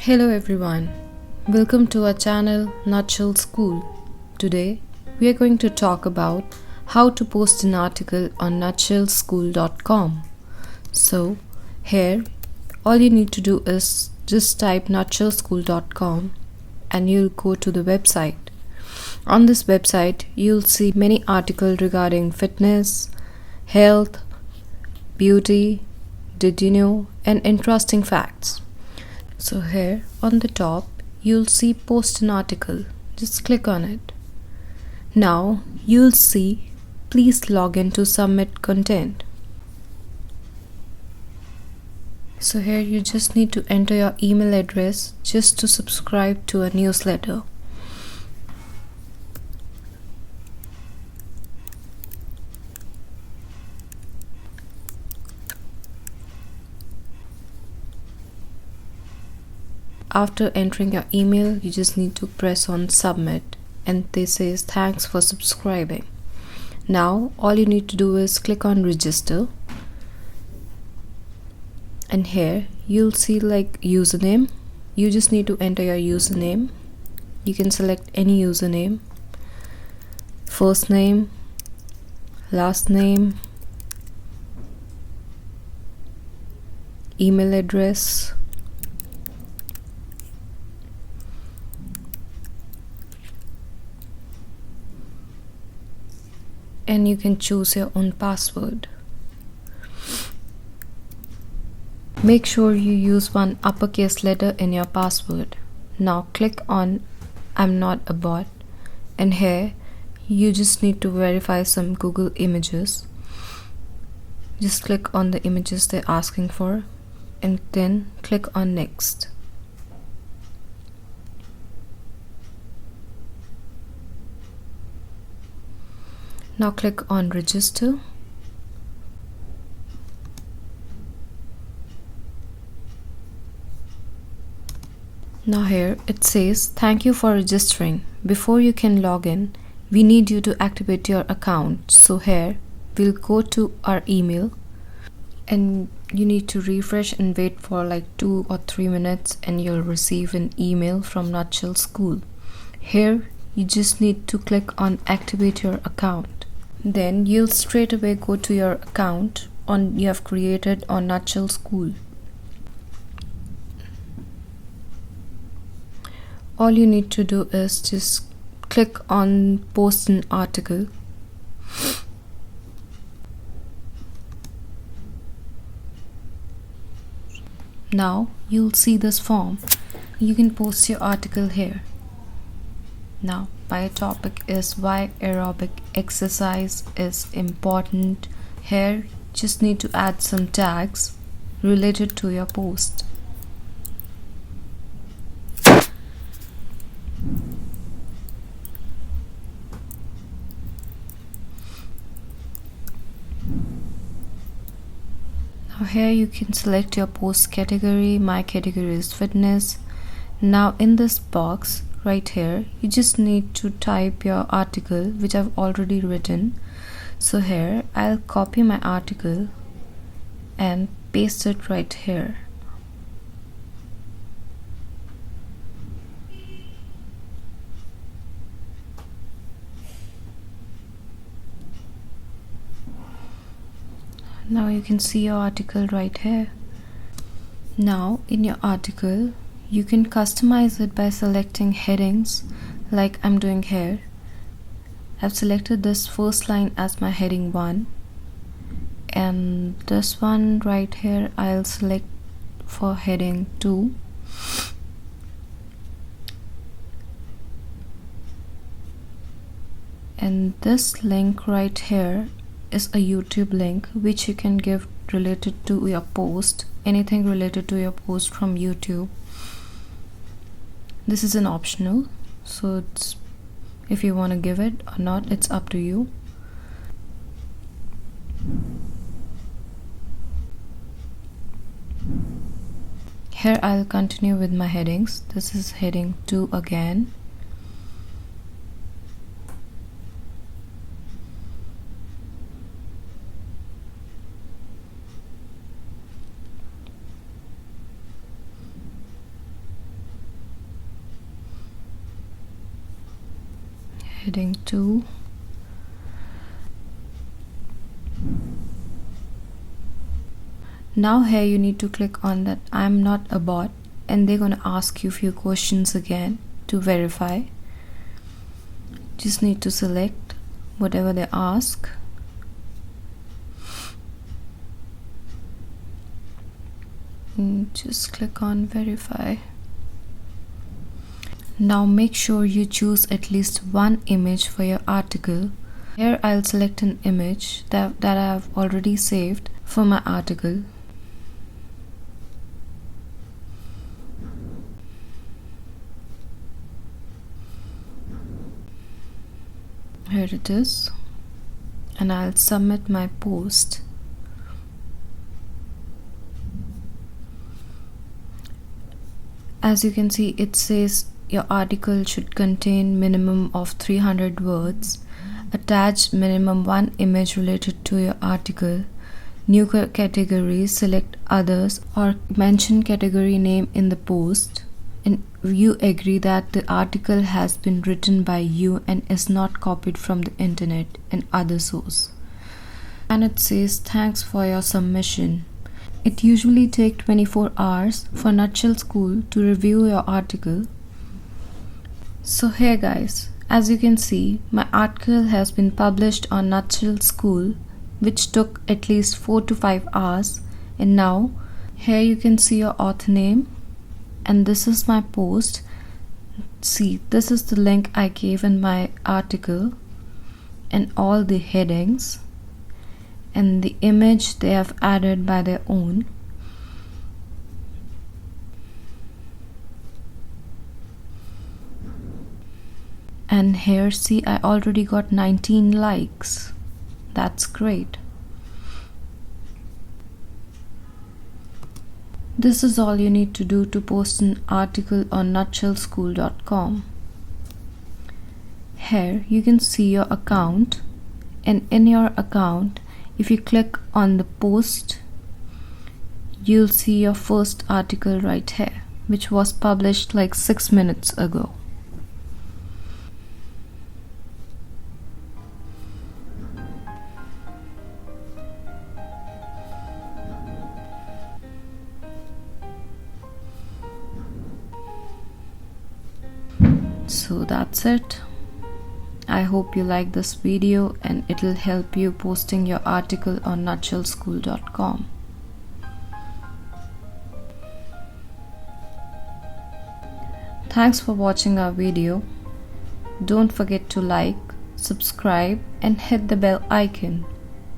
Hello everyone, welcome to our channel Nutshell School. Today we are going to talk about how to post an article on nutshellschool.com. So here all you need to do is just type nutshellschool.com and you'll go to the website. On this website you'll see many articles regarding fitness, health, beauty, did you know, and interesting facts. So here on the top you'll see post an article. Just click on it. Now you'll see please log in to submit content. So here you just need to enter your email address just to subscribe to a newsletter. After entering your email, you just need to press on submit and this says thanks for subscribing. Now all you need to do is click on register and here you'll see like username. You just need to enter your username. You can select any username, first name, last name, email address, and you can choose your own password. Make sure you use one uppercase letter in your password. Now click on I'm not a bot and here you just need to verify some Google images. Just click on the images they're asking for and then click on next. Now click on register. Now here it says thank you for registering. Before you can log in, we need you to activate your account. So here we'll go to our email and you need to refresh and wait for like 2 or 3 minutes and you'll receive an email from Nutshell School. Here you just need to click on activate your account. Then you'll straight away go to your account you have created on Nutshell School. All you need to do is just click on post an article. Now you'll see this form. You can post your article here. Now my topic is why aerobic exercise is important. Here just need to add some tags related to your post. Now here you can select your post category. My category is fitness. Now in this box right here you just need to type your article which I've already written. So here I'll copy my article and paste it right here. Now you can see your article right here. Now in your article you can customize it by selecting headings like I'm doing here. I've selected this first line as my heading 1 and this one right here I'll select for heading 2. And this link right here is a YouTube link which you can give related to your post, anything related to your post from YouTube. This is an optional, so it's if you want to give it or not, it's up to you. Here I'll continue with my headings. This is heading 2 again. Heading 2. Now here you need to click on that I'm not a bot, and they're gonna ask you a few questions again to verify. Just need to select whatever they ask. And just click on verify. Now make sure you choose at least one image for your article. Here I'll select an image that I have already saved for my article. Here it is, and I'll submit my post. As you can see, it says your article should contain minimum of 300 words. Attach minimum one image related to your article. New category, select others or mention category name in the post. And you agree that the article has been written by you and is not copied from the internet and other source. And it says thanks for your submission. It usually takes 24 hours for Nutshell School to review your article. So here guys, as you can see, my article has been published on Nutshell School, which took at least 4 to 5 hours. And now here you can see your author name, and this is my post. See, this is the link I gave in my article and all the headings and the image they have added by their own. And here, see, I already got 19 likes. That's great. This is all you need to do to post an article on nutshellschool.com. Here you can see your account, and in your account, if you click on the post, you'll see your first article right here, which was published like 6 minutes ago. So that's it. I hope you like this video and it'll help you posting your article on nutshellschool.com. Thanks for watching our video. Don't forget to like, subscribe and hit the bell icon.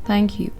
Thank you.